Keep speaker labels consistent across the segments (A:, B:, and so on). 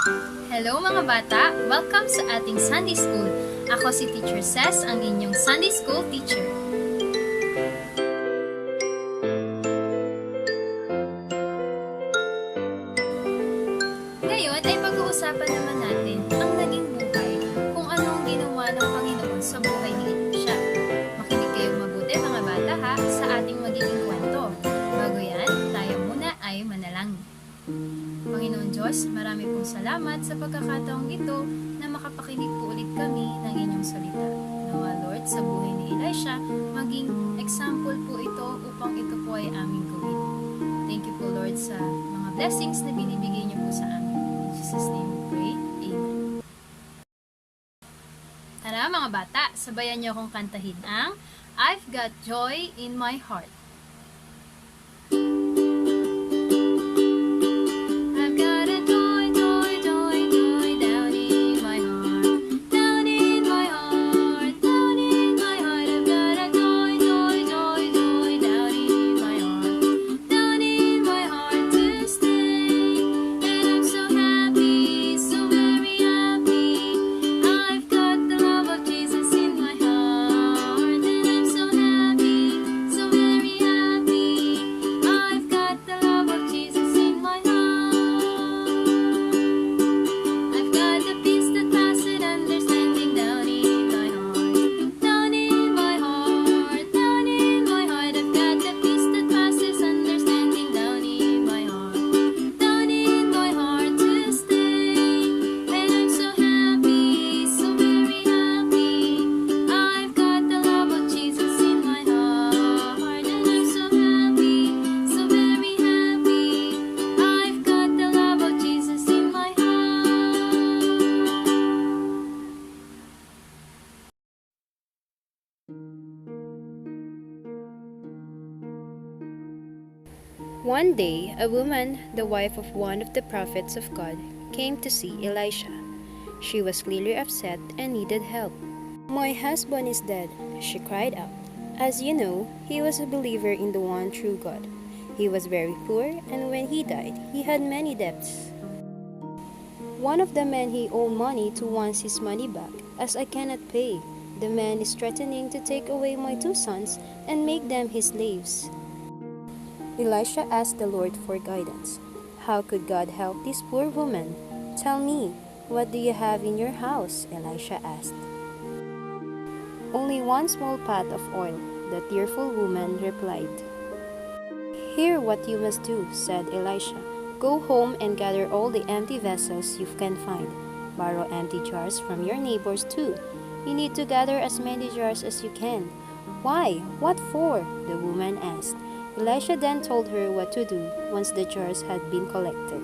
A: Hello mga bata! Welcome sa ating Sunday School. Ako si Teacher Cess, ang inyong Sunday School teacher. Ngayon ay pag-uusapan naman natin ang naging buhay, kung ano ang ginawa ng Panginoon sa buhay ni Elisha. Makinig kayong mabuti mga bata ha, sa ating magiging kwento. Bago yan, tayo muna ay manalangin. Panginoon Diyos, marami pong salamat sa pagkakataong ito na makapakinig po ulit kami ng inyong salita. Nawa Lord, sa buhay ni Elisha, maging example po ito upang ito po ay aming gawin. Thank you po Lord sa mga blessings na binibigay niyo po sa amin. In Jesus' name we pray. Amen. Tara mga bata, sabayan niyo akong kantahin ang I've Got Joy in My Heart.
B: One day, a woman, the wife of one of the prophets of God, came to see Elisha. She was clearly upset and needed help. "My husband is dead," she cried out. "As you know, he was a believer in the one true God. He was very poor, and when he died, he had many debts. One of the men he owed money to wants his money back, as I cannot pay. The man is threatening to take away my 2 sons and make them his slaves." Elisha asked the Lord for guidance. How could God help this poor woman? "Tell me, what do you have in your house?" Elisha asked. "Only 1 small pot of oil," the tearful woman replied. "Hear what you must do," said Elisha. "Go home and gather all the empty vessels you can find. Borrow empty jars from your neighbors too. You need to gather as many jars as you can." "Why? What for?" the woman asked. Elisha then told her what to do once the jars had been collected.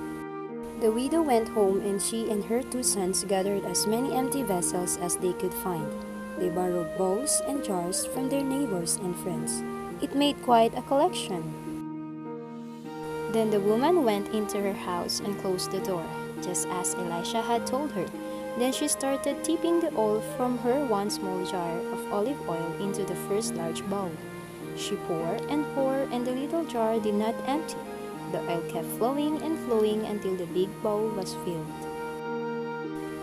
B: The widow went home, and she and her 2 sons gathered as many empty vessels as they could find. They borrowed bowls and jars from their neighbors and friends. It made quite a collection. Then the woman went into her house and closed the door, just as Elisha had told her. Then she started tipping the oil from her 1 small jar of olive oil into the first large bowl. She poured, and the little jar did not empty. The oil kept flowing and flowing until the big bowl was filled.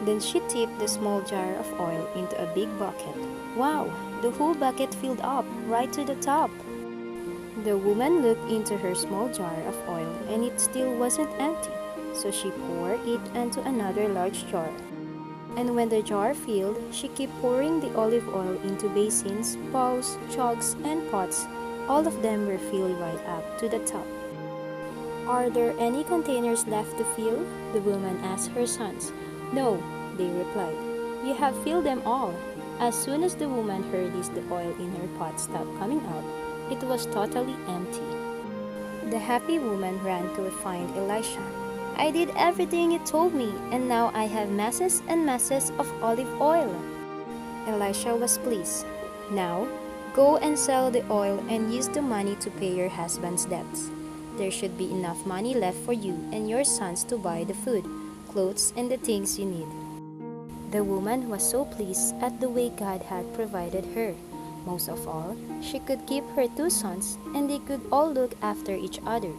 B: Then she tipped the small jar of oil into a big bucket. Wow! The whole bucket filled up, right to the top. The woman looked into her small jar of oil, and it still wasn't empty. So she poured it into another large jar. And when the jar filled, she kept pouring the olive oil into basins, bowls, jugs, and pots. All of them were filled right up to the top. "Are there any containers left to fill?" the woman asked her sons. "No," they replied. "You have filled them all." As soon as the woman heard this, the oil in her pot stopped coming out. It was totally empty. The happy woman ran to find Elisha. "I did everything you told me, and now I have masses and masses of olive oil." Elisha was pleased. "Now, go and sell the oil and use the money to pay your husband's debts. There should be enough money left for you and your sons to buy the food, clothes, and the things you need." The woman was so pleased at the way God had provided her. Most of all, she could keep her 2 sons, and they could all look after each other.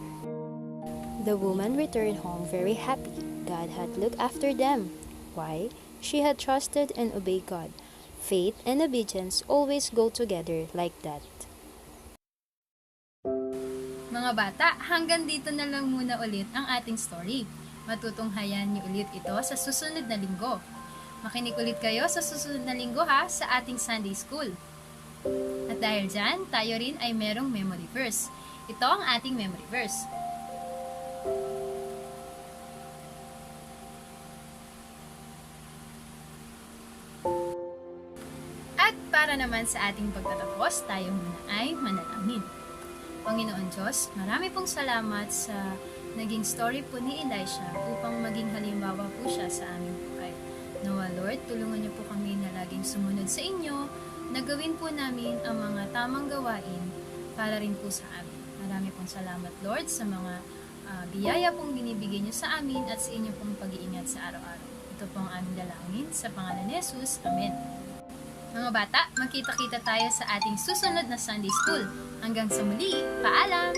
B: The woman returned home very happy. God had looked after them. Why? She had trusted and obeyed God. Faith and obedience always go together like that.
A: Mga bata, hanggang dito na lang muna ulit ang ating story. Matutunghayan niyo ulit ito sa susunod na linggo. Makinig ulit kayo sa susunod na linggo ha sa ating Sunday School. At dahil dyan, tayo rin ay merong memory verse. Ito ang ating memory verse. At para naman sa ating pagtatapos, tayo muna ay manalangin. Panginoon Diyos, marami pong salamat sa naging story po ni Elisha upang maging halimbawa po siya sa aming buhay. Nawa Lord, tulungan niyo po kami na laging sumunod sa inyo, na gawin po namin ang mga tamang gawain para rin po sa amin. Marami pong salamat Lord sa mga biyaya pong binibigay niyo sa amin at sa inyo pong pag-iingat sa araw-araw. Ito po ang aming dalangin sa pangalan ni Jesus. Amen. Mga bata, magkita-kita tayo sa ating susunod na Sunday School. Hanggang sa muli, paalam!